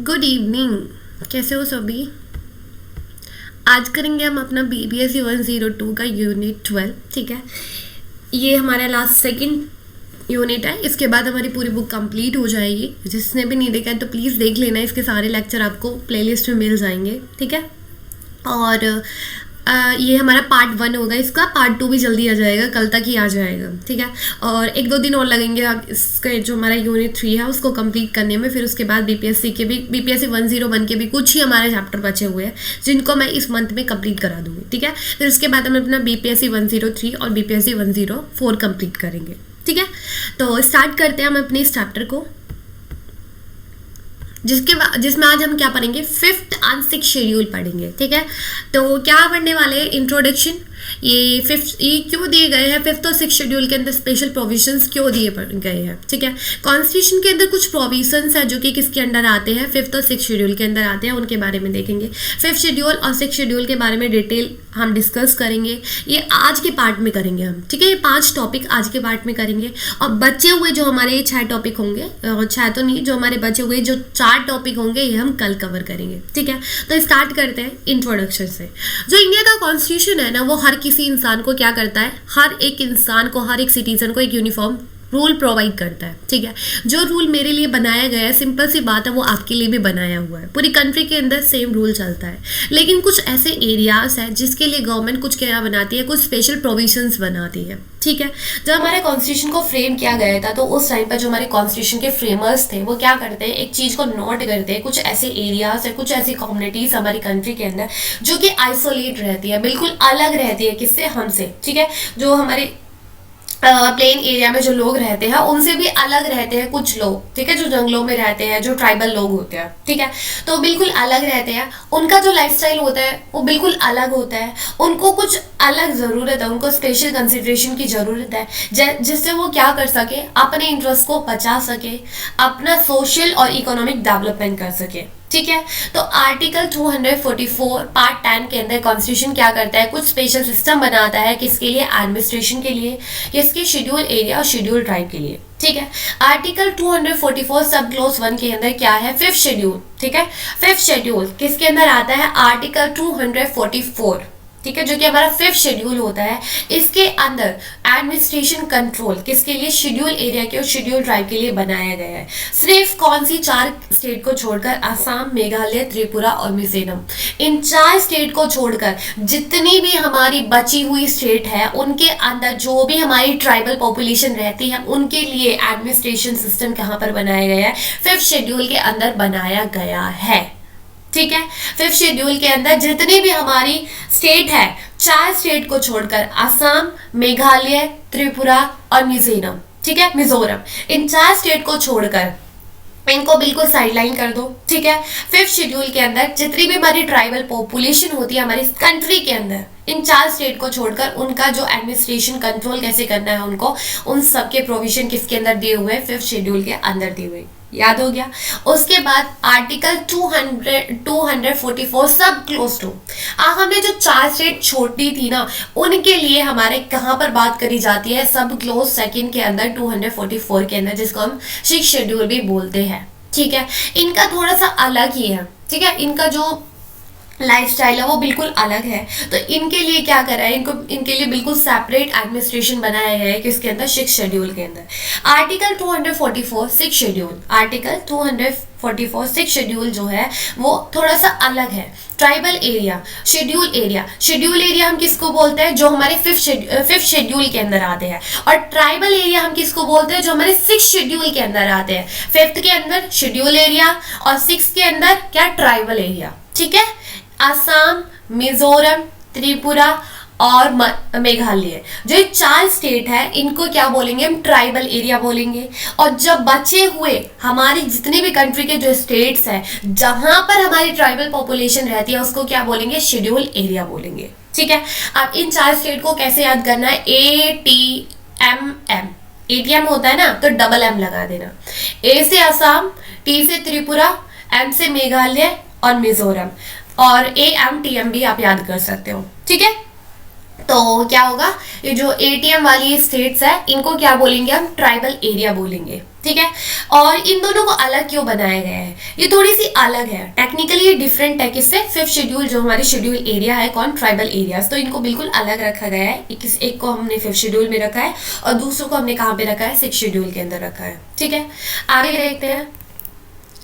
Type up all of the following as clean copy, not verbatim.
Good evening. कैसे हो सभी? आज करेंगे हम अपना BPSC 102 का यूनिट 12। ठीक है, ये हमारा लास्ट सेकंड यूनिट है। इसके बाद हमारी पूरी बुक कंप्लीट हो जाएगी। जिसने भी नहीं देखा है तो प्लीज़ देख लेना, इसके सारे लेक्चर आपको प्लेलिस्ट में मिल जाएंगे। ठीक है, और ये हमारा पार्ट 1 होगा। इसका पार्ट 2 भी जल्दी आ जाएगा, कल तक ही आ जाएगा। ठीक है, और 1-2 दिन और लगेंगे आप इसका जो हमारा यूनिट 3 है उसको कंप्लीट करने में। फिर उसके बाद BPSC 101 के भी कुछ ही हमारे चैप्टर बचे हुए हैं जिनको मैं इस मंथ में कंप्लीट करा दूंगी। ठीक है, फिर उसके बाद हम अपना BPSC 103 और BPSC 104 कंप्लीट करेंगे। ठीक है, तो स्टार्ट करते हैं हम अपने इस चैप्टर को, जिसमें आज हम क्या पढ़ेंगे, 5th and 6th शेड्यूल पढ़ेंगे। ठीक है, तो क्या पढ़ने वाले हैं, इंट्रोडक्शन। ये क्यों दिए गए हैं 5th और 6th शेड्यूल के अंदर, स्पेशल प्रोविजंस क्यों दिए गए हैं। ठीक है, कॉन्स्टिट्यूशन के अंदर कुछ प्रोविजंस है जो कि किसके अंडर आते हैं, 5th और 6th शेड्यूल के अंदर आते हैं, उनके बारे में देखेंगे। 5th शेड्यूल और 6th शेड्यूल के बारे में डिटेल हम डिस्कस करेंगे, ये आज के पार्ट में करेंगे हम। ठीक है, ये 5 टॉपिक आज के पार्ट में करेंगे, और बचे हुए जो हमारे 6 टॉपिक होंगे, और 6 तो नहीं, जो हमारे बचे हुए जो 4 टॉपिक होंगे ये हम कल कवर करेंगे। ठीक है, तो स्टार्ट करते हैं इंट्रोडक्शन से। जो इंडिया का कॉन्स्टिट्यूशन है ना, वो हर किसी इंसान को क्या करता है, हर एक इंसान को, हर एक सिटीजन को एक यूनिफॉर्म रूल प्रोवाइड करता है। ठीक है, जो रूल मेरे लिए बनाया गया है, सिंपल सी बात है, वो आपके लिए भी बनाया हुआ है। पूरी कंट्री के अंदर सेम रूल चलता है, लेकिन कुछ ऐसे एरियाज हैं जिसके लिए गवर्नमेंट कुछ क्या बनाती है, कुछ स्पेशल प्रोविजंस बनाती है। ठीक है, जब हमारे कॉन्स्टिट्यूशन को फ्रेम किया गया था तो उस टाइम पर जो हमारे कॉन्स्टिट्यूशन के फ्रेमर्स थे वो क्या करते हैं, एक चीज़ को नोट करते हैं। कुछ ऐसे एरियाज है, कुछ ऐसी कम्युनिटीज हमारी कंट्री के अंदर जो कि आइसोलेट रहती है, बिल्कुल अलग रहती है किससे, हमसे। ठीक है, जो हमारे प्लेन एरिया में जो लोग रहते हैं उनसे भी अलग रहते हैं कुछ लोग। ठीक है, जो जंगलों में रहते हैं, जो ट्राइबल लोग होते हैं। ठीक है, तो बिल्कुल अलग रहते हैं, उनका जो लाइफस्टाइल होता है वो बिल्कुल अलग होता है। उनको कुछ अलग ज़रूरत है, उनको स्पेशल कंसिडरेशन की ज़रूरत है, जिससे वो क्या कर सके, अपने इंटरेस्ट को बचा सके, अपना सोशल और इकोनॉमिक डेवलपमेंट कर सके। ठीक है, तो आर्टिकल 244 पार्ट 10 के अंदर कॉन्स्टिट्यूशन क्या करता है, कुछ स्पेशल सिस्टम बनाता है, किसके लिए, एडमिनिस्ट्रेशन के लिए, किसके, शेड्यूल एरिया और शेड्यूल ट्राइब के लिए। ठीक है, आर्टिकल 244 सब क्लोज 1 के अंदर क्या है, 5th शेड्यूल। ठीक है, 5th शेड्यूल किसके अंदर आता है, आर्टिकल 244। ठीक है, जो कि हमारा 5th शेड्यूल होता है। इसके अंदर एडमिनिस्ट्रेशन कंट्रोल किसके लिए, शेड्यूल एरिया के और शेड्यूल ट्राइब के लिए बनाया गया है। सिर्फ कौन सी 4 स्टेट को छोड़कर, असम, मेघालय, त्रिपुरा और मिजोरम, इन 4 स्टेट को छोड़कर जितनी भी हमारी बची हुई स्टेट है उनके अंदर जो भी हमारी ट्राइबल पॉपुलेशन रहती है उनके लिए एडमिनिस्ट्रेशन सिस्टम कहाँ पर बनाया गया है, 5th शेड्यूल के अंदर बनाया गया है। ठीक है, 5th शेड्यूल के अंदर जितनी भी हमारी स्टेट है, 4 स्टेट को छोड़कर, असम, मेघालय, त्रिपुरा और मिजोरम। ठीक है, मिजोरम, इन 4 स्टेट को छोड़कर इनको बिल्कुल साइडलाइन कर दो। ठीक है, 5th शेड्यूल के अंदर जितनी भी हमारी ट्राइबल पॉपुलेशन होती है हमारी कंट्री के अंदर, इन 4 स्टेट को छोड़कर उनका जो एडमिनिस्ट्रेशन कंट्रोल कैसे करना है उनको, उन सब के प्रोविजन किसके अंदर दिए हुए हैं, 5th शेड्यूल के अंदर दिए हुए। याद हो गया। उसके बाद आर्टिकल 244 सब क्लोज टू, हमने जो 4 स्टेट छोड़ी थी ना उनके लिए हमारे कहाँ पर बात करी जाती है, सब क्लोज 2 के अंदर 244 के अंदर, जिसको हम 6th शेड्यूल भी बोलते हैं। ठीक है, इनका थोड़ा सा अलग ही है। ठीक है, इनका जो लाइफस्टाइल है वो बिल्कुल अलग है, तो इनके लिए क्या करा है, इनके लिए बिल्कुल सेपरेट एडमिनिस्ट्रेशन बनाया गया है किसके अंदर, 6th शेड्यूल के अंदर। Article 244 6th schedule, article 244 6th schedule जो है वो थोड़ा सा अलग है। Tribal area, schedule area, schedule area हम किसको बोलते हैं, जो हमारे 5th शेड्यूल के अंदर आते हैं, और ट्राइबल एरिया हम किसको बोलते हैं, जो हमारे 6th शेड्यूल के अंदर आते हैं। 5th के अंदर शेड्यूल एरिया और 6th के अंदर क्या, ट्राइबल एरिया। ठीक है, असम, मिजोरम, त्रिपुरा और मेघालय, जो 4 स्टेट है इनको क्या बोलेंगे, हम ट्राइबल एरिया बोलेंगे। और जब बचे हुए हमारी जितनी भी कंट्री के जो स्टेट्स हैं जहां पर हमारी ट्राइबल पॉपुलेशन रहती है उसको क्या बोलेंगे, शेड्यूल एरिया बोलेंगे। ठीक है, अब इन 4 स्टेट को कैसे याद करना है, ATMM, ATM होता है ना तो डबल M लगा देना। A से असम, T से त्रिपुरा, M से मेघालय और मिजोरम, और AMTM भी आप याद कर सकते हो। ठीक है, तो क्या होगा, ये जो ATM वाली स्टेट्स है इनको क्या बोलेंगे, हम ट्राइबल एरिया बोलेंगे। ठीक है। और इन दोनों को अलग क्यों बनाया गया है, ये थोड़ी सी अलग है, टेक्निकली ये डिफरेंट है। किससे? फिफ्थ शेड्यूल जो हमारी शेड्यूल एरिया है, कौन? Tribal areas. तो इनको बिल्कुल अलग रखा गया है, एक को हमने फिफ्थ शेड्यूल में रखा है और दूसरों को हमने कहाँ पे रखा है? सिक्स शेड्यूल के अंदर रखा है। ठीक है, आगे देखते हैं।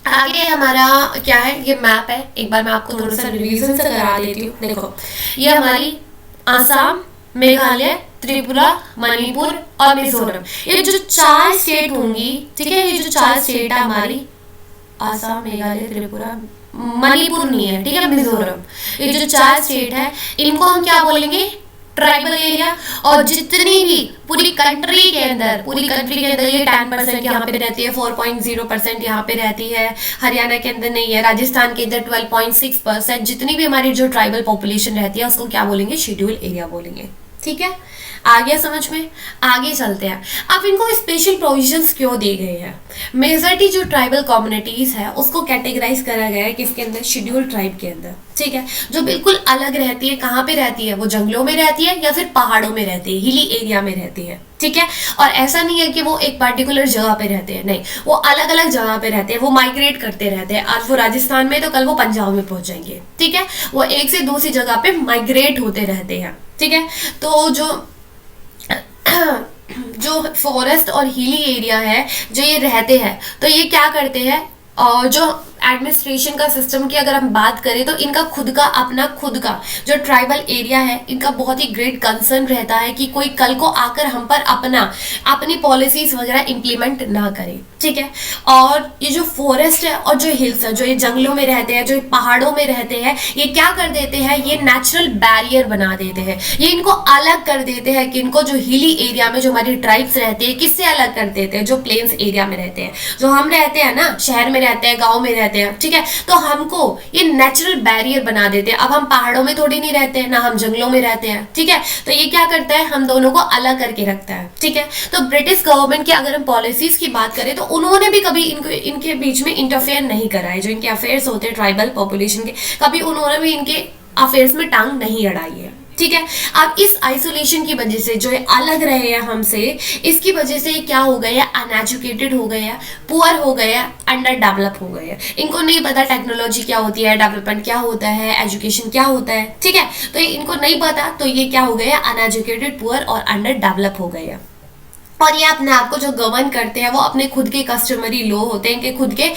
आगे हमारा क्या है, ये मैप है, एक बार मैं आपको थोड़ा सा रिवीजन से करा देती हूँ। देखो, ये हमारी आसाम, मेघालय, त्रिपुरा, मणिपुर और मिजोरम, ये जो चार स्टेट होंगी, ठीक है, ये जो चार स्टेट है हमारी, आसाम, मेघालय, त्रिपुरा, मणिपुर नहीं है, ठीक है, मिजोरम, ये जो चार स्टेट है इनको हम क्या बोलेंगे? Tribal area. और जितनी भी पूरी कंट्री के अंदर ये 10% यहाँ पे रहती है, 4.0% यहाँ पे रहती है, हरियाणा के अंदर नहीं है, राजस्थान के अंदर 12.6%, जितनी भी हमारी जो ट्राइबल पॉपुलेशन रहती है उसको क्या बोलेंगे? शेड्यूल एरिया बोलेंगे। ठीक है, आ गया समझ में? आगे चलते हैं। अब इनको स्पेशल प्रोविजंस क्यों दिए गए हैं? मेजॉरिटी जो ट्राइबल कम्युनिटीज है उसको कैटेगराइज करा गया है किसके अंदर? शेड्यूल ट्राइब के अंदर। ठीक है, जो बिल्कुल अलग रहती है, कहाँ पे रहती है? वो जंगलों में रहती है या फिर पहाड़ों में रहती है, हिली एरिया में रहती है। ठीक है, और ऐसा नहीं है कि वो एक पर्टिकुलर जगह पे रहते हैं, नहीं, वो अलग अलग जगह पे रहते हैं, वो माइग्रेट करते रहते हैं। आज वो राजस्थान में तो कल वो पंजाब में पहुंच जाएंगे। ठीक है, वो एक से दूसरी जगह पे माइग्रेट होते रहते हैं। ठीक है, तो जो फॉरेस्ट और हिली एरिया है, जो ये रहते हैं, तो ये क्या करते हैं? और जो एडमिनिस्ट्रेशन का सिस्टम की अगर हम बात करें तो इनका खुद का जो ट्राइबल एरिया है, इनका बहुत ही ग्रेट कंसर्न रहता है कि कोई कल को आकर हम पर अपनी पॉलिसीज वगैरह इंप्लीमेंट ना करे। ठीक है, और ये जो फॉरेस्ट है और जो हिल्स है, जो ये जंगलों में रहते हैं, जो पहाड़ों में रहते हैं, ये क्या कर देते हैं? ये नेचुरल बैरियर बना देते हैं, ये इनको अलग कर देते हैं। कि इनको जो हिली एरिया में जो हमारी ट्राइब्स रहती है, किससे अलग कर देते हैं? जो प्लेन्स एरिया में रहते हैं, जो हम रहते हैं ना, शहर में रहते हैं, गाँव में रहते हैं। ठीक है, तो हमको ये नेचुरल बैरियर बना देते हैं। अब हम पहाड़ों में थोड़ी नहीं रहते हैं, ना हम जंगलों में रहते हैं। ठीक है, तो ये क्या करता है? हम दोनों को अलग करके रखता है। ठीक है, तो ब्रिटिश गवर्नमेंट की अगर हम पॉलिसीज की बात करें तो उन्होंने भी कभी इनके बीच में इंटरफेयर नहीं करा है। जो इनके अफेयर्स होते हैं ट्राइबल पॉपुलेशन के, कभी उन्होंने भी इनके अफेयर्स में टांग नहीं अड़ाई है। ठीक है, अब इस आइसोलेशन की वजह से जो है अलग रहे हैं हमसे, इसकी वजह से क्या हो गया? अनएजुकेटेड हो गया, पुअर हो गया, अंडर डेवलप हो गया। इनको नहीं पता टेक्नोलॉजी क्या होती है, डेवलपमेंट क्या होता है, एजुकेशन क्या होता है। ठीक है, तो इनको नहीं पता, तो ये क्या हो गया? अनएजुकेटेड, पुअर और अंडर डेवलप हो गया। और ये अपने आप को जो गवर्न करते हैं वो अपने खुद के कस्टमरी लॉ होते हैं, इनके खुद के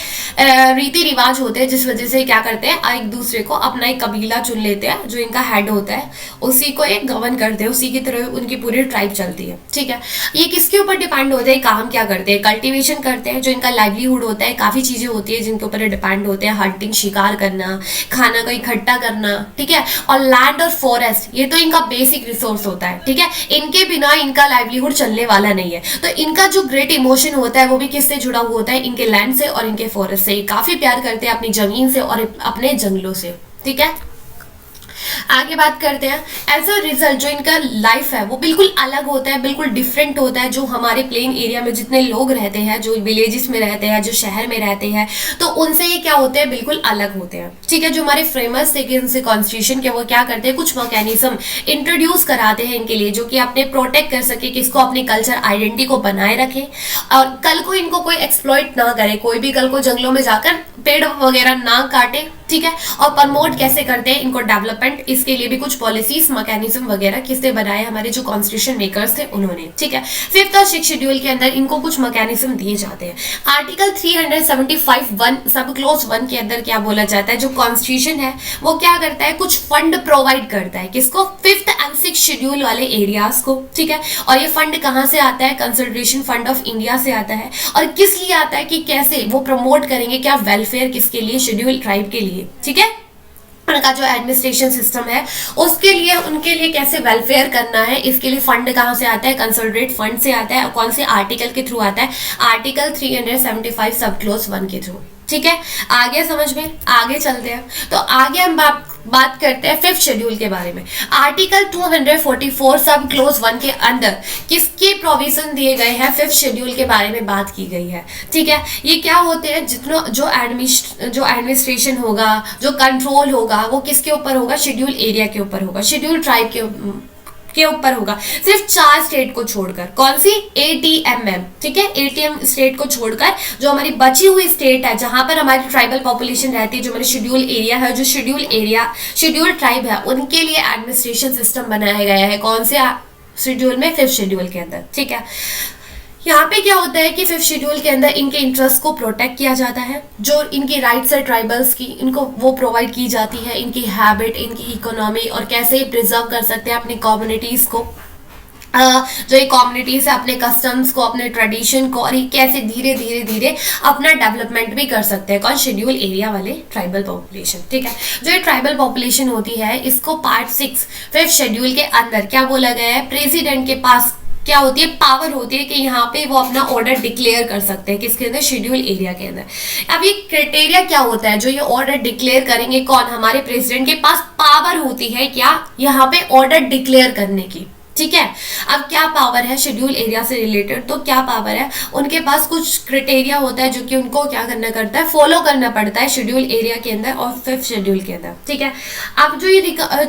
रीति रिवाज होते हैं, जिस वजह से क्या करते हैं? एक दूसरे को अपना एक कबीला चुन लेते हैं, जो इनका हेड होता है उसी को एक गवर्न करते हैं, उसी की तरह उनकी पूरी ट्राइब चलती है। ठीक है, ये किसके ऊपर डिपेंड होते हैं? काम क्या करते हैं? कल्टिवेशन करते हैं, जो इनका लाइवलीहुड होता है। काफ़ी चीज़ें होती है जिनके ऊपर डिपेंड होते हैं, हंटिंग, शिकार करना, खाना को इकट्ठा करना। ठीक है, और लैंड और फॉरेस्ट, ये तो इनका बेसिक रिसोर्स होता है। ठीक है, इनके बिना इनका लाइवलीहुड चलने वाला नहीं है। तो इनका जो ग्रेट इमोशन होता है वो भी किससे जुड़ा हुआ होता है? इनके लैंड से और इनके फॉरेस्ट से। काफी प्यार करते हैं अपनी जमीन से और अपने जंगलों से। ठीक है, आगे बात करते हैं। एज अ रिजल्ट जो इनका लाइफ है वो बिल्कुल अलग होता है, बिल्कुल डिफरेंट होता है। जो हमारे प्लेन एरिया में जितने लोग रहते हैं, जो विलेजेस में रहते हैं, जो शहर में रहते हैं, तो उनसे ये क्या होते हैं? बिल्कुल अलग होते हैं। ठीक है, जो हमारे फ्रेमर्स थे कि उनसे कॉन्स्टिट्यूशन के, वो क्या करते हैं? कुछ मैकेनिज्म इंट्रोड्यूस कराते हैं इनके लिए, जो कि अपने प्रोटेक्ट कर सके, किसको? अपनी कल्चर आइडेंटिटी को बनाए रखे और कल को इनको कोई एक्सप्लॉइट ना करे, कोई भी कल को जंगलों में जाकर पेड़ वगैरह ना काटे। ठीक है, और प्रमोट कैसे करते हैं इनको? डेवलपमेंट, इसके लिए भी कुछ पॉलिसीज, मैकेनिज्म वगैरह किसने बनाए? हमारे जो कॉन्स्टिट्यूशन मेकर्स थे उन्होंने। ठीक है, फिफ्थ और सिक्स शेड्यूल के अंदर इनको कुछ मैकेनिज्म दिए जाते हैं। आर्टिकल 375(1) सब क्लोज 1 के अंदर क्या बोला जाता है? जो कॉन्स्टिट्यूशन है वो क्या करता है? कुछ फंड प्रोवाइड करता है, किसको? फिफ्थ एंड सिक्स शेड्यूल वाले एरियाज को। ठीक है, और ये फंड कहाँ से आता है? कंसोलिडेशन फंड ऑफ इंडिया से आता है। और किस लिए आता है? कि कैसे वो प्रमोट करेंगे, क्या वेलफेयर किसके लिए? शेड्यूल ट्राइब के लिए। ठीक है, उनका जो एडमिनिस्ट्रेशन सिस्टम है उसके लिए, उनके लिए कैसे वेलफेयर करना है, इसके लिए फंड कहाँ से आता है? कंसोलिडेट फंड से आता है। कौन से आर्टिकल के थ्रू आता है? आर्टिकल 375 सब क्लोज 1 के थ्रू। ठीक है, आगे समझ में? आगे चलते हैं। तो आगे हम बात करते हैं फिफ्थ शेड्यूल के बारे में। आर्टिकल 244 सब क्लोज 1 के अंदर किसके प्रोविजन दिए गए हैं? फिफ्थ शेड्यूल के बारे में बात की गई है। ठीक है, ये क्या होते हैं? जितना जो एडमिनिस्ट्रेशन होगा, जो कंट्रोल होगा, वो किसके ऊपर होगा? शेड्यूल एरिया के ऊपर होगा, शेड्यूल ट्राइब के ऊपर होगा, सिर्फ 4 स्टेट को छोड़कर। कौन सी? ATMM, ठीक है, ATM स्टेट को छोड़कर जो हमारी बची हुई स्टेट है जहां पर हमारी ट्राइबल पॉपुलेशन रहती है, जो हमारे शेड्यूल एरिया है, जो शेड्यूल ट्राइब है, उनके लिए एडमिनिस्ट्रेशन सिस्टम बनाया गया है। कौन से शेड्यूल में? 5th शेड्यूल के अंदर, ठीक है। यहाँ पे क्या होता है कि 5th शेड्यूल के अंदर इनके इंटरेस्ट को प्रोटेक्ट किया जाता है, जो इनकी राइट्स है ट्राइबल्स की, इनको वो प्रोवाइड की जाती है, इनकी हैबिट, इनकी इकोनॉमी, और कैसे ये प्रिजर्व कर सकते हैं अपनी कम्युनिटीज़ को, जो ये कम्युनिटीज है अपने कस्टम्स को, अपने ट्रेडिशन को, और ये कैसे धीरे धीरे धीरे अपना डेवलपमेंट भी कर सकते हैं। कौन? शेड्यूल एरिया वाले ट्राइबल पॉपुलेशन, ठीक है। जो ये ट्राइबल पॉपुलेशन होती है, इसको पार्ट 6 5th शेड्यूल के अंदर क्या बोला गया है? प्रेसिडेंट के पास क्या होती है? पावर होती है कि यहाँ पे वो अपना ऑर्डर डिक्लेयर कर सकते हैं। किसके अंदर? शेड्यूल एरिया के अंदर। अब ये क्राइटेरिया क्या होता है जो ये ऑर्डर डिक्लेयर करेंगे? कौन? हमारे प्रेसिडेंट के पास पावर होती है क्या यहाँ पे ऑर्डर डिक्लेयर करने की, ठीक है। अब क्या पावर है शेड्यूल एरिया से रिलेटेड? तो क्या पावर है? उनके पास कुछ क्राइटेरिया होता है जो कि उनको क्या करना करता है? फॉलो करना पड़ता है शेड्यूल एरिया के अंदर और 5th शेड्यूल के अंदर, ठीक है। अब जो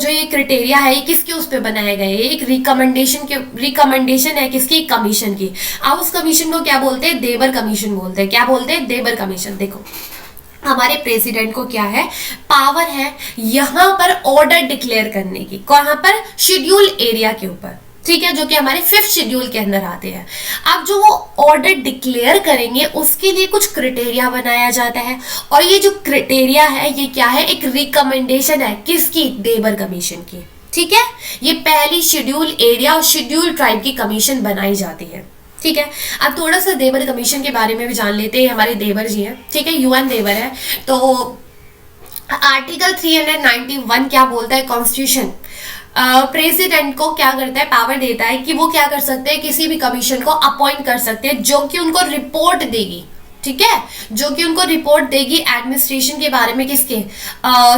ये क्राइटेरिया है, ये किसके उस पर बनाया गया है? एक रिकमेंडेशन है किसकी? कमीशन की। अब उस कमीशन को क्या बोलते हैं? देबर कमीशन बोलते हैं। क्या बोलते हैं? देबर कमीशन। देखो, हमारे प्रेसिडेंट को क्या है? पावर है यहां पर ऑर्डर डिक्लेयर करने की। कहां पर? शेड्यूल एरिया के ऊपर, ठीक है, जो कि हमारे 5th शेड्यूल के अंदर आते हैं। अब जो वो ऑर्डर डिक्लेयर करेंगे उसके लिए कुछ क्राइटेरिया बनाया जाता है, और ये जो क्राइटेरिया है ये क्या है? एक रिकमेंडेशन है किसकी? देबर कमीशन की, ठीक है। ये पहली शेड्यूल एरिया और शेड्यूल ट्राइब की कमीशन बनाई जाती है, ठीक है। अब थोड़ा सा देबर कमीशन के बारे में भी जान लेते हैं। हमारे देवर जी हैं, ठीक है, UN देवर है। तो आर्टिकल 391 क्या बोलता है? कॉन्स्टिट्यूशन प्रेसिडेंट को क्या करता है? पावर देता है कि वो क्या कर सकते हैं? किसी भी कमीशन को अपॉइंट कर सकते हैं जो कि उनको रिपोर्ट देगी, ठीक है, जो कि उनको रिपोर्ट देगी एडमिनिस्ट्रेशन के बारे में। किसके?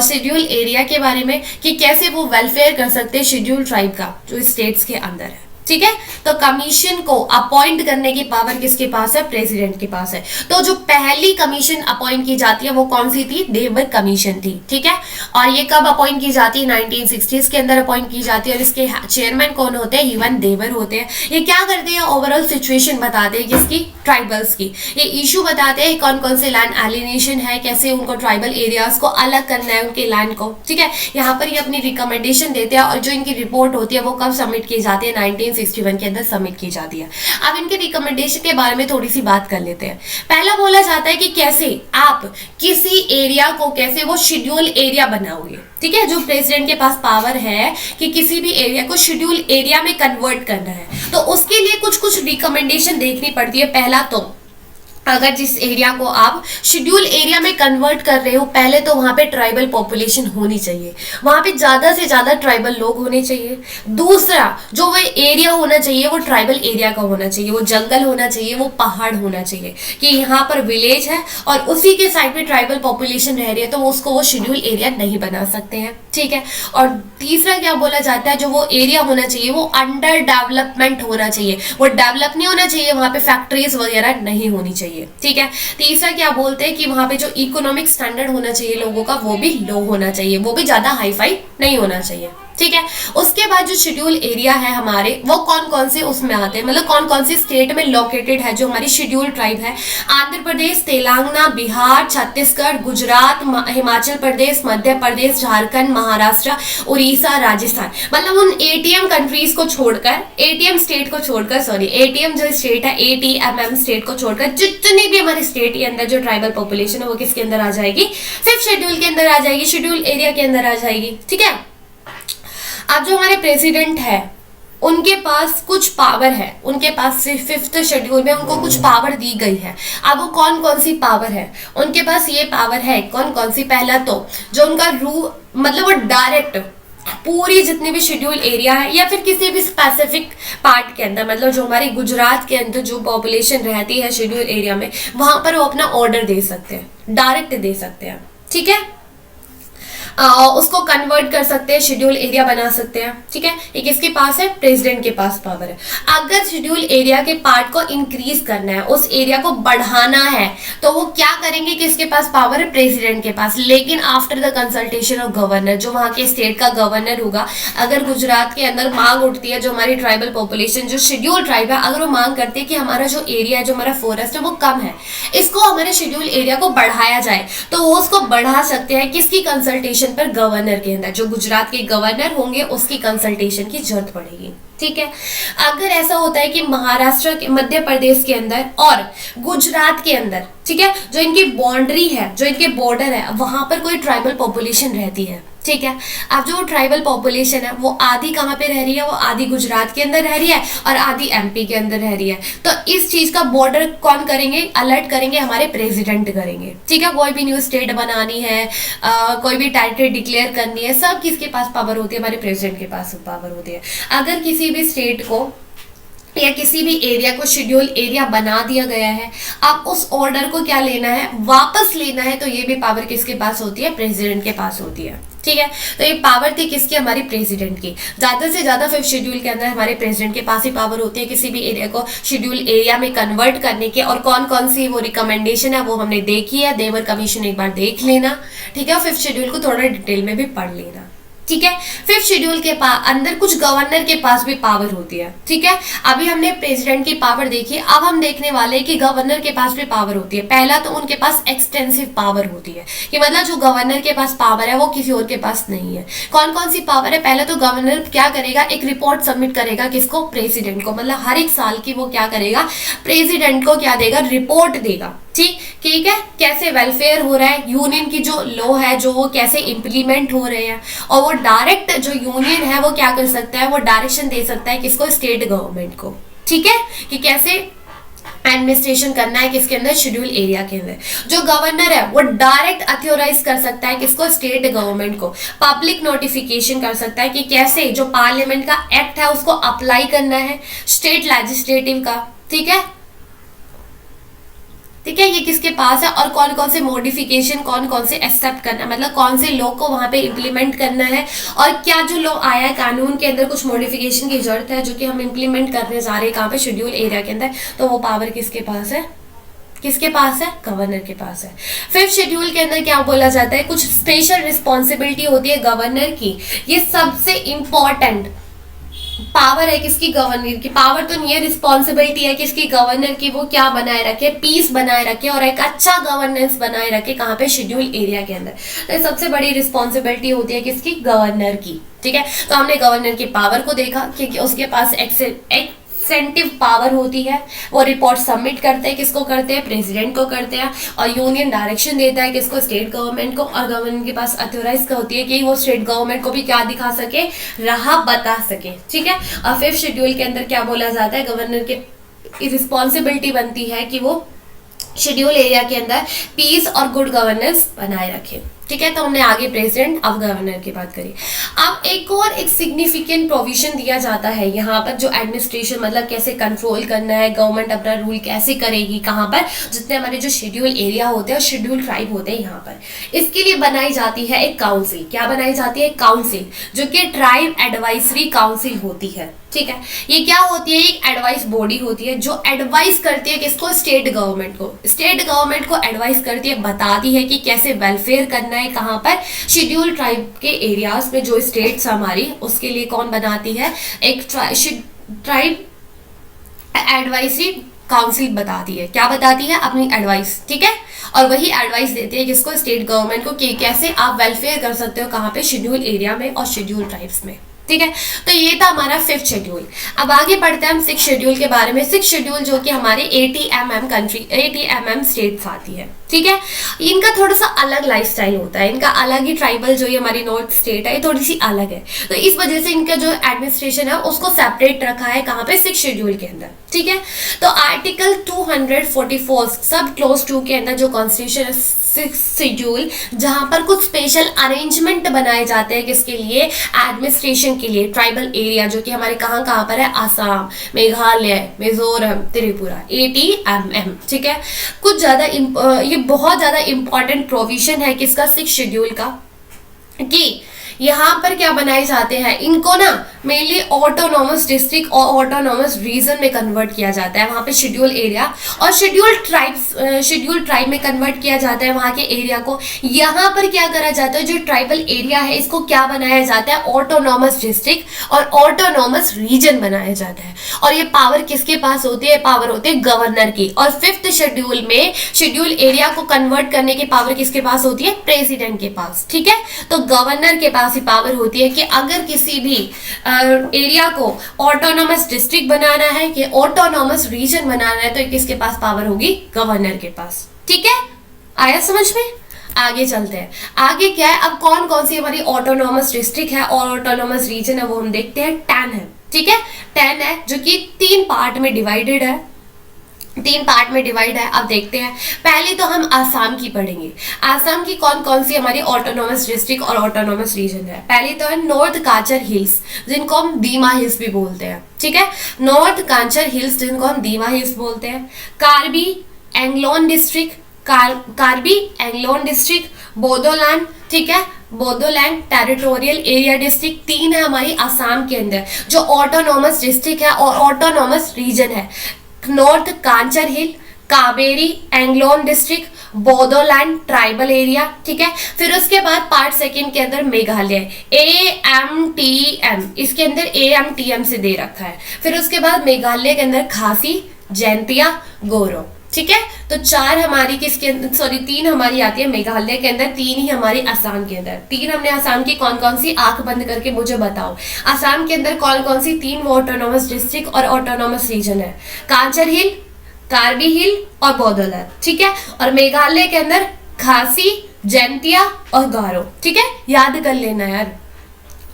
शेड्यूल एरिया के बारे में, कि कैसे वो वेलफेयर कर सकते हैं शेड्यूल ट्राइब का जो स्टेट्स के अंदर है, ठीक है। तो कमीशन को अपॉइंट करने की पावर किसके पास है? प्रेसिडेंट के पास है। तो जो पहली कमीशन अपॉइंट की जाती है वो कौन सी थी? देबर कमीशन थी, ठीक है। और ये कब अपॉइंट की जाती है? 1960s के अंदर अपॉइंट की जाती है, और इसके चेयरमैन कौन होते हैं? UN देवर होते हैं। ये क्या करते हैं? ओवरऑल सिचुएशन बताते हैं किसकी? ट्राइबल्स की। ये इशू बताते हैं कौन कौन से लैंड एलिनेशन है, कैसे उनको ट्राइबल एरियाज को अलग करना है उनके लैंड को, ठीक है। यहाँ पर ये अपनी रिकमेंडेशन देते हैं, और जो इनकी रिपोर्ट होती है वो कब सबमिट की जाती है? 1961 के अंदर सबमिट की जाती है। अब इनके रिकमेंडेशन के बारे में थोड़ी सी बात कर लेते हैं। पहला बोला जाता है कि कैसे आप किसी एरिया को कैसे वो शेड्यूल एरिया बनाओगे, ठीक है। जो प्रेसिडेंट के पास पावर है कि किसी भी एरिया को शेड्यूल एरिया में कन्वर्ट करना है, तो उसके लिए कुछ कुछ रिकमेंडेशन देखनी पड़ती है। पहला तो अगर जिस एरिया को आप शेड्यूल एरिया में कन्वर्ट कर रहे हो, पहले तो वहां पे ट्राइबल पॉपुलेशन होनी चाहिए, वहां पे ज्यादा से ज्यादा ट्राइबल लोग होने चाहिए। दूसरा, जो वो एरिया होना चाहिए वो ट्राइबल एरिया का होना चाहिए, वो जंगल होना चाहिए, वो पहाड़ होना चाहिए, कि यहाँ पर विलेज है और उसी के साइड में ट्राइबल पॉपुलेशन रह रही है, तो उसको वो शेड्यूल एरिया नहीं बना सकते हैं, ठीक है। और तीसरा क्या बोला जाता है? जो वो एरिया होना चाहिए वो अंडर डेवलपमेंट होना चाहिए, वो डेवलप नहीं होना चाहिए, वहां पे फैक्ट्रीज वगैरह नहीं होनी चाहिए, ठीक है। तीसरा क्या बोलते हैं कि वहां पे जो इकोनॉमिक स्टैंडर्ड होना चाहिए लोगों का वो भी लो होना चाहिए, वो भी ज्यादा हाई फाई नहीं होना चाहिए, ठीक है। उसके बाद जो शेड्यूल एरिया है हमारे, वो कौन कौन से उसमें आते हैं, मतलब कौन कौन से स्टेट में लोकेटेड है जो हमारी शेड्यूल ट्राइब है? आंध्र प्रदेश, तेलंगाना, बिहार, छत्तीसगढ़, गुजरात, हिमाचल प्रदेश, मध्य प्रदेश, झारखंड, महाराष्ट्र, उड़ीसा, राजस्थान। मतलब उन ATM कंट्रीज को छोड़कर, ATM स्टेट को छोड़कर, सॉरी ATM जो स्टेट है, ATMM स्टेट को छोड़कर जितनी भी हमारे स्टेट के अंदर जो ट्राइबल पॉपुलेशन है वो किसके अंदर आ जाएगी? 5th शेड्यूल के अंदर आ जाएगी, शेड्यूल एरिया के अंदर आ जाएगी, ठीक है। अब जो हमारे प्रेसिडेंट है उनके पास कुछ पावर है, उनके पास से 5th शेड्यूल में उनको कुछ पावर दी गई है। अब वो कौन कौन सी पावर है? उनके पास ये पावर है कौन कौन सी? पहला तो जो उनका मतलब वो डायरेक्ट पूरी जितनी भी शेड्यूल एरिया है या फिर किसी भी स्पेसिफिक पार्ट के अंदर, मतलब जो हमारी गुजरात के अंदर जो पॉपुलेशन रहती है शेड्यूल एरिया में, वहां पर वो अपना ऑर्डर दे सकते हैं, डायरेक्ट दे सकते हैं, ठीक है। उसको कन्वर्ट कर सकते हैं, शेड्यूल एरिया बना सकते हैं। ठीक है, ये किसके पास है? प्रेसिडेंट के पास पावर है। अगर शेड्यूल एरिया के पार्ट को इंक्रीज करना है, उस एरिया को बढ़ाना है, तो वो क्या करेंगे? किसके पास पावर है? प्रेसिडेंट के पास, लेकिन after the consultation of governor, जो वहां के स्टेट का गवर्नर होगा। अगर गुजरात के अंदर मांग उठती है, जो हमारी ट्राइबल पॉपुलेशन, जो शेड्यूल ट्राइब है, अगर वो मांग करती है कि हमारा जो एरिया है, जो हमारा फॉरेस्ट है, वो कम है, इसको हमारे शेड्यूल एरिया को बढ़ाया जाए, तो वो उसको बढ़ा सकते हैं किसकी कंसल्टेशन पर? गवर्नर के अंदर। जो गुजरात के गवर्नर होंगे उसकी कंसल्टेशन की जरूरत पड़ेगी। ठीक है, अगर ऐसा होता है कि महाराष्ट्र के, मध्य प्रदेश के अंदर और गुजरात के अंदर, ठीक है, जो इनकी बाउंड्री है, जो इनके बॉर्डर है, वहां पर कोई ट्राइबल पॉपुलेशन रहती है। ठीक है, अब जो ट्राइबल पॉपुलेशन है वो आधी कहाँ पे रह रही है? वो आधी गुजरात के अंदर रह रही है और आधी एमपी के अंदर रह रही है। तो इस चीज का बॉर्डर कौन करेंगे? अलर्ट करेंगे, हमारे प्रेसिडेंट करेंगे। ठीक है, कोई भी न्यू स्टेट बनानी है, कोई भी टेरिटरी डिक्लेयर करनी है, सब किसके पास पावर होती है? हमारे प्रेसिडेंट के पास पावर होती है। अगर किसी भी स्टेट को या किसी भी एरिया को शेड्यूल एरिया बना दिया गया है, आप उस ऑर्डर को क्या लेना है? वापस लेना है, तो ये भी पावर किसके पास होती है? प्रेसिडेंट के पास होती है। ठीक है, तो ये पावर थी किसकी? हमारी प्रेसिडेंट की। ज्यादा से ज्यादा 5th शेड्यूल के अंदर हमारे प्रेसिडेंट के पास ही पावर होती है किसी भी एरिया को शेड्यूल एरिया में कन्वर्ट करने के। और कौन कौन सी वो रिकमेंडेशन है वो हमने देखी है, देवर कमीशन एक बार देख लेना। ठीक है, 5th शेड्यूल को थोड़ा डिटेल में भी पढ़ लेना। ठीक है, 5th शेड्यूल के अंदर कुछ गवर्नर के पास भी पावर होती है। ठीक है, अभी हमने प्रेसिडेंट की पावर देखी, अब हम देखने वाले हैं कि गवर्नर के पास भी पावर होती है। पहला तो उनके पास एक्सटेंसिव पावर होती है, कि मतलब जो गवर्नर के पास पावर है वो किसी और के पास नहीं है। कौन कौन सी पावर है? पहला तो गवर्नर क्या करेगा? एक रिपोर्ट सबमिट करेगा, किसको? प्रेसिडेंट को। मतलब हर एक साल की वो क्या करेगा? प्रेसिडेंट को क्या देगा? रिपोर्ट देगा। ठीक है, कैसे वेलफेयर हो रहा है, यूनियन की जो लॉ है जो वो कैसे इंप्लीमेंट हो रहे हैं, और वो डायरेक्ट जो यूनियन है वो क्या कर सकता है? वो डायरेक्शन दे सकता है किसको? स्टेट गवर्नमेंट को। ठीक है, कि कैसे एडमिनिस्ट्रेशन करना है किसके अंदर? शेड्यूल एरिया के अंदर। जो गवर्नर है वो डायरेक्ट अथॉराइज कर सकता है किसको? स्टेट गवर्नमेंट को। पब्लिक नोटिफिकेशन कर सकता है कि कैसे जो पार्लियामेंट का एक्ट है उसको अप्लाई करना है स्टेट लेजिस्लेटिव का। ठीक है, ठीक है, ये किसके पास है? और कौन कौन से मॉडिफिकेशन, कौन कौन से एक्सेप्ट करना, मतलब कौन से लॉ को वहां पे इम्प्लीमेंट करना है, और क्या जो लॉ आया है कानून के अंदर कुछ मॉडिफिकेशन की जरूरत है जो कि हम इम्प्लीमेंट करने जा रहे हैं कहाँ पे? शेड्यूल एरिया के अंदर। तो वो पावर किसके पास है? किसके पास है? गवर्नर के पास है। 5th शेड्यूल के अंदर क्या बोला जाता है? कुछ स्पेशल रिस्पॉन्सिबिलिटी होती है गवर्नर की। ये सबसे इंपॉर्टेंट पावर है किसकी? गवर्नर की। पावर तो नहीं है, रिस्पॉन्सिबिलिटी है किसकी? गवर्नर की। वो क्या बनाए रखे? पीस बनाए रखे और एक अच्छा गवर्नेंस बनाए रखे कहाँ पे? शेड्यूल एरिया के अंदर। तो सबसे बड़ी रिस्पॉन्सिबिलिटी होती है किसकी? गवर्नर की। ठीक है, तो हमने गवर्नर की पावर को देखा कि उसके पास एक्सेंटिव पावर होती है। वो रिपोर्ट सबमिट करते हैं, किसको करते हैं? प्रेसिडेंट को करते हैं। और यूनियन डायरेक्शन देता है किसको? स्टेट गवर्नमेंट को। और गवर्नमेंट के पास अथॉराइज होती है कि वो स्टेट गवर्नमेंट को भी क्या दिखा सके? राह बता सके। ठीक है, और 5th शेड्यूल के अंदर क्या बोला जाता है? गवर्नर की रिस्पॉन्सिबिलिटी बनती है कि वो शेड्यूल एरिया के अंदर पीस और गुड गवर्नेंस बनाए रखे। ठीक है, तो हमने आगे प्रेसिडेंट, अब गवर्नर की बात करी। अब एक सिग्निफिकेंट प्रोविजन दिया जाता है यहाँ पर, जो एडमिनिस्ट्रेशन मतलब कैसे कंट्रोल करना है, गवर्नमेंट अपना रूल कैसे करेगी कहाँ पर, जितने हमारे जो शेड्यूल एरिया होते हैं और शेड्यूल ट्राइब होते हैं यहाँ पर। इसके लिए बनाई जाती है एक काउंसिल। क्या बनाई जाती है? काउंसिल, जो कि ट्राइब एडवाइजरी काउंसिल होती है। ठीक है, ये क्या होती है? एक एडवाइस बॉडी होती है जो एडवाइस करती है किसको? स्टेट गवर्नमेंट को। स्टेट गवर्नमेंट को एडवाइस करती है, बताती है कि कैसे वेलफेयर करना है कहाँ पर? शेड्यूल ट्राइब के एरियाज में जो स्टेट्स हमारी, उसके लिए कौन बनाती है? एक ट्राइब एडवाइजरी काउंसिल बताती है। क्या बताती है? अपनी एडवाइस। ठीक है, और वही एडवाइस देती है किसको? स्टेट गवर्नमेंट को, कि कैसे आप वेलफेयर कर सकते हो कहाँ पे? शेड्यूल एरिया में और शेड्यूल ट्राइब्स में। ठीक है, तो ये था हमारा 5th शेड्यूल। अब आगे बढ़ते हैं हम 6th शेड्यूल के बारे में। 6th शेड्यूल जो कि हमारे 80 mm स्टेट्स आती है। ठीक है, इनका थोड़ा सा अलग लाइफस्टाइल होता है, इनका अलग ही ट्राइबल जो ये हमारी नॉर्थ स्टेट है ये थोड़ी सी अलग है, तो इस वजह से इनका जो एडमिनिस्ट्रेशन है उसको सेपरेट रखा है कहाँ पे? 6th शेड्यूल के अंदर। ठीक है, तो आर्टिकल 244 सब क्लोज 2 के अंदर जो कॉन्स्टिट्यूशन है 6th शेड्यूल, जहां पर कुछ स्पेशल अरेंजमेंट बनाए जाते हैं किसके लिए? एडमिनिस्ट्रेशन के लिए। ट्राइबल एरिया जो कि हमारे कहाँ कहाँ पर है? आसाम, मेघालय, मिजोरम, त्रिपुरा, 80 mm। ठीक है, कुछ ज्यादा ये बहुत ज्यादा इंपॉर्टेंट प्रोविजन है किसका? 6th शेड्यूल का। कि यहाँ पर क्या बनाए जाते हैं, इनको ना मेनली ऑटोनॉमस डिस्ट्रिक्ट और ऑटोनॉमस रीजन में कन्वर्ट किया जाता है। वहाँ पे शेड्यूल एरिया और शेड्यूल ट्राइब में कन्वर्ट किया जाता है वहाँ के एरिया को। यहाँ पर क्या करा जाता है, जो ट्राइबल एरिया है इसको क्या बनाया जाता है, ऑटोनॉमस डिस्ट्रिक्ट और ऑटोनॉमस रीजन बनाया जाता है। और ये पावर किसके पास होती है, पावर होती है गवर्नर की। और 5th शेड्यूल में शेड्यूल एरिया को कन्वर्ट करने की पावर किसके पास होती है, प्रेसिडेंट के पास। ठीक है, तो गवर्नर के पास ही पावर होती है कि अगर किसी भी एरिया को ऑटोनॉमस डिस्ट्रिक्ट बनाना है कि ऑटोनॉमस रीजन बनाना है तो किसके पास पावर होगी, गवर्नर के पास। ठीक है, आया समझ में? आगे चलते हैं। आगे क्या है, अब कौन कौन सी हमारी ऑटोनॉमस डिस्ट्रिक्ट है और ऑटोनॉमस रीजन है वो हम देखते हैं। 10 है। ठीक है, 10 है जो कि 3 पार्ट में डिवाइडेड है, 3 पार्ट में डिवाइड है। अब देखते हैं, पहले तो हम आसाम की पढ़ेंगे। आसाम की कौन कौन सी हमारी ऑटोनॉमस डिस्ट्रिक्ट और ऑटोनॉमस रीजन है। पहले तो है नॉर्थ कांचर हिल्स, जिनको हम दीमा हिल्स भी बोलते हैं। ठीक है, नॉर्थ कांचर हिल्स जिनको हम दीमा हिल्स बोलते हैं। Karbi Anglong district, Karbi Anglong district, Bodoland. ठीक है, बोडोलैंड टेरिटोरियल एरिया डिस्ट्रिक्ट 3 है हमारी आसाम के अंदर जो ऑटोनॉमस डिस्ट्रिक्ट है और ऑटोनॉमस रीजन है। North Cachar hill, Karbi Anglong district, Bodoland tribal area. ठीक है, फिर उसके बाद पार्ट 2 के अंदर मेघालय AMTM, इसके अंदर AMTM से दे रखा है। फिर उसके बाद मेघालय के अंदर खासी, जैंतिया, गोरो। ठीक है, तो 4 हमारी किसके अंदर, सॉरी 3 हमारी आती है मेघालय के अंदर, 3 ही हमारी आसाम के अंदर। 3 हमने आसाम की कौन कौन सी, आंख बंद करके मुझे बताओ आसाम के अंदर कौन कौन सी 3 वो ऑटोनॉमस डिस्ट्रिक्ट और ऑटोनॉमस रीजन है। कांचर हिल, कार्बी हिल और बोडोलैंड। ठीक है, और मेघालय के अंदर खासी, जैंतिया और गारो। ठीक है, याद कर लेना यार।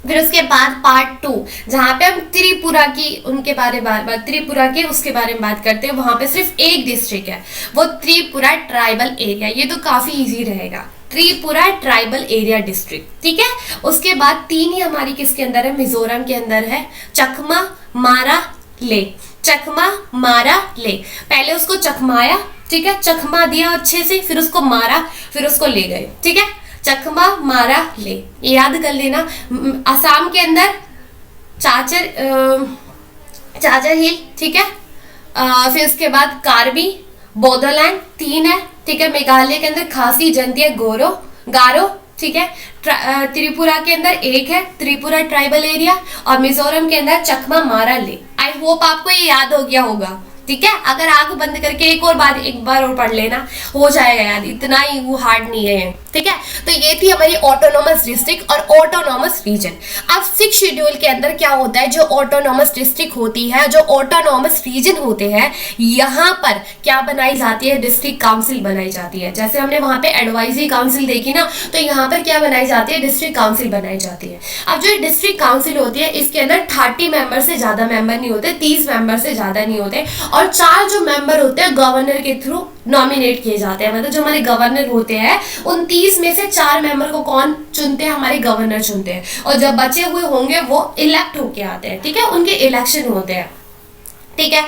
फिर उसके बाद पार्ट 2 जहां पे हम त्रिपुरा की उनके बारे में त्रिपुरा के उसके बारे में बात करते हैं। वहां पे सिर्फ एक डिस्ट्रिक्ट है, वो त्रिपुरा ट्राइबल एरिया। ये तो काफी इजी रहेगा, त्रिपुरा ट्राइबल एरिया डिस्ट्रिक्ट। ठीक है, उसके बाद 3 ही हमारी किसके अंदर है, मिजोरम के अंदर है, चकमा, मारा, ले। चकमा, मारा, ले। पहले उसको चकमाया, ठीक है, चकमा दिया अच्छे से, फिर उसको मारा, फिर उसको ले गए। ठीक है, चकमा, मारा, ले, याद कर लेना। असम के अंदर चाचर हिल। ठीक है, फिर उसके बाद कार्बी, बोडोलैंड 3 है। ठीक है, मेघालय के अंदर खासी, जैंतिया, गारो। ठीक है, त्रिपुरा के अंदर 1 है, त्रिपुरा ट्राइबल एरिया, और मिजोरम के अंदर चकमा, मारा, ले। आई होप आपको ये याद हो गया होगा। ठीक है, अगर आंख बंद करके एक बार और पढ़ लेना, हो जाएगा याद, इतना ही वो हार्ड नहीं है। ठीक है, तो ये थी हमारी ऑटोनॉमस डिस्ट्रिक्ट और ऑटोनॉमस रीजन। अब 6 शेड्यूल के अंदर क्या होता है, जो ऑटोनॉमस डिस्ट्रिक्ट होती है, जो ऑटोनॉमस रीजन होते हैं, यहाँ पर क्या बनाई जाती है, डिस्ट्रिक्ट काउंसिल बनाई जाती है। जैसे हमने वहां पे एडवाइजरी काउंसिल देखी ना, तो यहाँ पर क्या बनाई जाती है, डिस्ट्रिक्ट काउंसिल बनाई जाती है। अब जो डिस्ट्रिक्ट काउंसिल होती है, इसके अंदर 30 मेंबर से ज्यादा मेंबर नहीं होते, 30 मेंबर से ज्यादा नहीं होते, और 4 जो मेंबर होते हैं गवर्नर के थ्रू नॉमिनेट किए जाते हैं। मतलब जो हमारे गवर्नर होते हैं उन 30 में से 4 मेंबर को कौन चुनते हैं, हमारे गवर्नर चुनते हैं, और जब बचे हुए होंगे वो इलेक्ट होके आते हैं। ठीक है, उनके इलेक्शन होते हैं। ठीक है,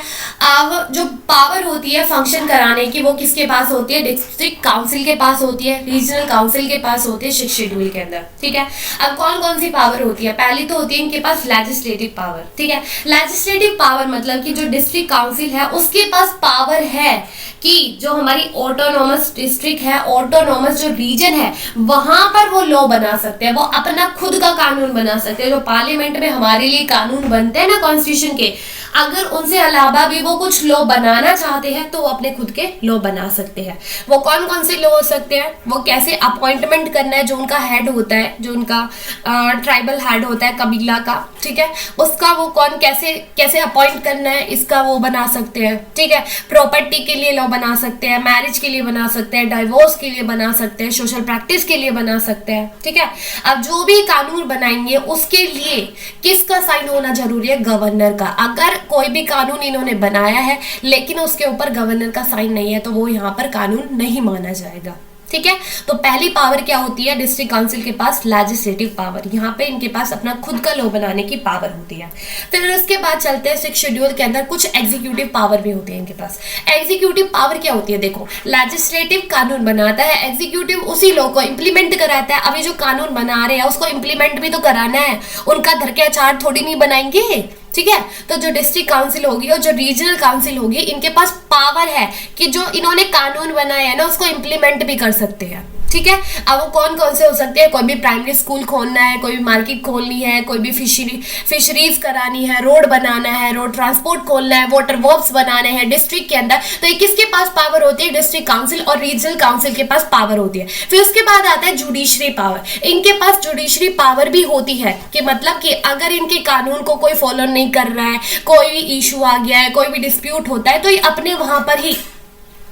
अब जो पावर होती है फंक्शन कराने की वो किसके पास होती है, डिस्ट्रिक्ट काउंसिल के पास होती है, रीजनल काउंसिल के पास होती है 6 शेड्यूल के अंदर। ठीक है, अब कौन कौन सी पावर होती है, पहली तो होती है इनके पास लेजिस्लेटिव पावर। ठीक है, लेजिस्लेटिव पावर मतलब कि जो डिस्ट्रिक्ट काउंसिल है उसके पास पावर है कि जो हमारी ऑटोनॉमस डिस्ट्रिक्ट है, ऑटोनॉमस जो रीजन है, वहां पर वो लॉ बना सकते हैं, वो अपना खुद का कानून बना सकते हैं। जो पार्लियामेंट में हमारे लिए कानून बनते हैं ना कॉन्स्टिट्यूशन के, अगर उनसे अलावा भी वो कुछ लॉ बनाना चाहते हैं तो वो अपने खुद के लॉ बना सकते हैं। वो कौन कौन से लॉ हो सकते हैं, वो कैसे अपॉइंटमेंट करना है, जो उनका हेड होता है, जो उनका ट्राइबल हेड होता है कबीला का, ठीक है, उसका वो कौन कैसे अपॉइंट करना है, इसका वो बना सकते हैं। ठीक है, प्रॉपर्टी के लिए लॉ बना सकते हैं, मैरिज के लिए बना सकते हैं, डाइवोर्स के लिए बना सकते हैं, सोशल प्रैक्टिस के लिए बना सकते हैं। ठीक है, अब जो भी कानून बनाएंगे उसके लिए किसका साइन होना जरूरी है, गवर्नर का। अगर कोई भी कानून इन्होंने बनाया है लेकिन उसके ऊपर गवर्नर का साइन नहीं है तो वो यहाँ पर कानून नहीं माना जाएगा। ठीक है। तो पहली पावर क्या होती है डिस्ट्रिक्ट काउंसिल के पास, लेजिस्लेटिव पावर, यहाँ पे इनके पास अपना खुद का लॉ बनाने की पावर होती है। फिर उसके बाद चलते हैं 6 शेड्यूल के अंदर कुछ एग्जीक्यूटिव पावर भी होती है इनके पास। एग्जीक्यूटिव पावर क्या होती है, देखो लेजिस्लेटिव कानून बनाता है, एग्जीक्यूटिव उसी लॉ को इंप्लीमेंट कराता है। अभी जो कानून बना रहे हैं उसको इंप्लीमेंट भी तो कराना है, उनका धर के अचार थोड़ी नहीं बनाएंगे, ठीक है। तो जो डिस्ट्रिक्ट काउंसिल होगी और जो रीजनल काउंसिल होगी, इनके पास पावर है कि जो इन्होंने कानून बनाया है ना उसको इंप्लीमेंट भी कर सकते हैं, ठीक है। अब वो कौन कौन से हो सकते हैं, कोई भी प्राइमरी स्कूल खोलना है, कोई भी मार्केट खोलनी है, कोई भी फिशरीज करानी है, रोड बनाना है, रोड ट्रांसपोर्ट खोलना है, वाटर वर्क्स बनाने हैं डिस्ट्रिक्ट के अंदर, तो ये किसके पास पावर होती है, डिस्ट्रिक्ट काउंसिल और रीजनल काउंसिल के पास पावर होती है। फिर उसके बाद आता है जुडिशरी पावर, इनके पास जुडिशरी पावर भी होती है कि मतलब कि अगर इनके कानून को कोई फॉलो नहीं कर रहा है, कोई भी इशू आ गया है, कोई भी डिस्प्यूट होता है, तो ये अपने वहां पर ही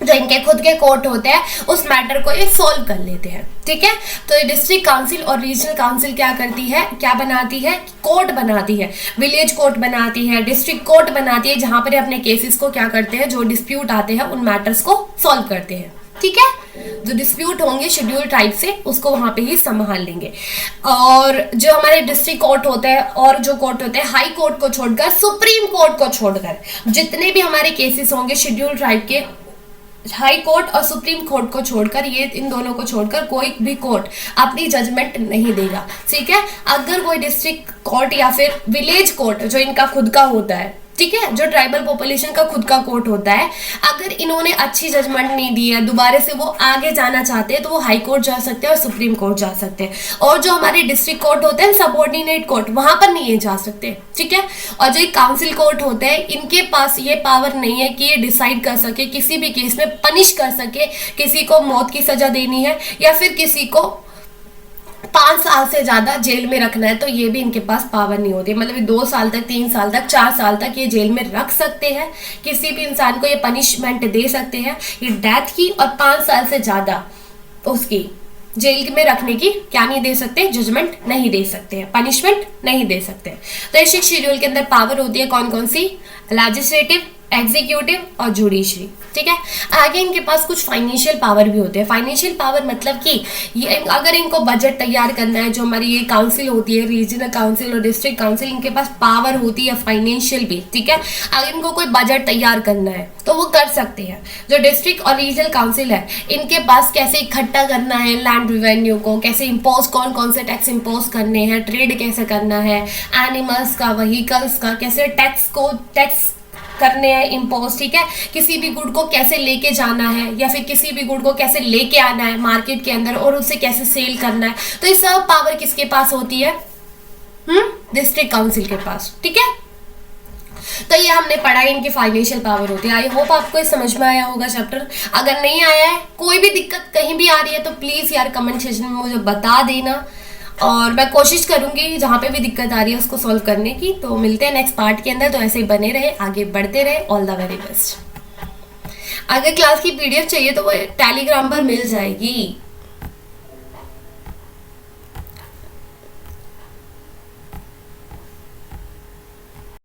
जो इनके खुद के कोर्ट होते हैं उस मैटर को ये सॉल्व कर लेते हैं, ठीक है। तो ये डिस्ट्रिक्ट काउंसिल और रीजनल काउंसिल क्या करती है, क्या बनाती है, कोर्ट बनाती है, विलेज कोर्ट बनाती है, डिस्ट्रिक्ट कोर्ट बनाती है, जहां पर अपने केसेस को क्या करते हैं, जो डिस्प्यूट आते हैं उन मैटर्स को सॉल्व करते हैं, ठीक है। जो डिस्प्यूट होंगे शेड्यूल ट्राइब से उसको वहां पे ही संभाल लेंगे। और जो हमारे डिस्ट्रिक्ट कोर्ट होते हैं और जो कोर्ट होते हैं हाई कोर्ट को छोड़कर, सुप्रीम कोर्ट को छोड़कर, जितने भी हमारे केसेस होंगे शेड्यूल ट्राइब के, हाई कोर्ट और सुप्रीम कोर्ट को छोड़कर, ये इन दोनों को छोड़कर कोई भी कोर्ट अपनी जजमेंट नहीं देगा, ठीक है। अगर कोई डिस्ट्रिक्ट कोर्ट या फिर विलेज कोर्ट जो इनका खुद का होता है, ठीक है, जो ट्राइबल पॉपुलेशन का खुद का कोर्ट होता है, अगर इन्होंने अच्छी जजमेंट नहीं दी है, दोबारा से वो आगे जाना चाहते हैं, तो वो हाई कोर्ट जा सकते हैं और सुप्रीम कोर्ट जा सकते हैं। और जो हमारे डिस्ट्रिक्ट कोर्ट होते हैं सबऑर्डिनेट कोर्ट, वहां पर नहीं जा सकते, ठीक है। और जो काउंसिल कोर्ट होते हैं इनके पास ये पावर नहीं है कि ये डिसाइड कर सके, किसी भी केस में पनिश कर सके, किसी को मौत की सजा देनी है या फिर किसी को 5 साल से ज्यादा जेल में रखना है, तो ये भी इनके पास पावर नहीं होती। मतलब 2 साल तक, 3 साल तक, 4 साल तक ये जेल में रख सकते हैं, किसी भी इंसान को ये पनिशमेंट दे सकते हैं, ये डेथ की, और 5 साल से ज्यादा उसकी जेल में रखने की क्या नहीं दे सकते, जजमेंट नहीं दे सकते हैं, पनिशमेंट नहीं दे सकते। तो इस शेड्यूल के अंदर पावर होती है कौन कौन सी, लेजिस्लेटिव, एग्जीक्यूटिव और जुडिशरी, ठीक है। आगे इनके पास कुछ फाइनेंशियल पावर भी होते हैं। फाइनेंशियल पावर मतलब कि ये अगर इनको बजट तैयार करना है, जो हमारी ये काउंसिल होती है, रीजनल काउंसिल और डिस्ट्रिक्ट काउंसिल, इनके पास पावर होती है फाइनेंशियल भी, ठीक है। अगर इनको कोई बजट तैयार करना है तो वो कर सकते हैं। जो डिस्ट्रिक्ट और रीजनल काउंसिल है इनके पास कैसे इकट्ठा करना है लैंड रिवेन्यू को, कैसे इम्पोज, कौन कौन से टैक्स इम्पोज करने हैं, ट्रेड कैसे करना है, एनिमल्स का, व्हीकल्स का, कैसे टैक्स करने हैं इम्पोज, ठीक है। किसी भी गुड को कैसे लेके जाना है या फिर किसी भी गुड को कैसे लेके आना है मार्केट के अंदर और उसे कैसे सेल करना है, तो ये सब पावर किसके पास होती है, डिस्ट्रिक्ट काउंसिल के पास, ठीक है। तो ये हमने पढ़ा है, इनकी फाइनेंशियल पावर होती है। आई होप आपको ये समझ में आया होगा चैप्टर। अगर नहीं आया है, कोई भी दिक्कत कहीं भी आ रही है, तो प्लीज यार कमेंट सेक्शन में मुझे बता देना, और मैं कोशिश करूंगी जहाँ पे भी दिक्कत आ रही है उसको सॉल्व करने की। तो मिलते हैं नेक्स्ट पार्ट के अंदर, तो ऐसे ही बने रहे, आगे बढ़ते रहे। All the very best. अगर क्लास की पीडीएफ चाहिए तो वो टेलीग्राम पर मिल जाएगी।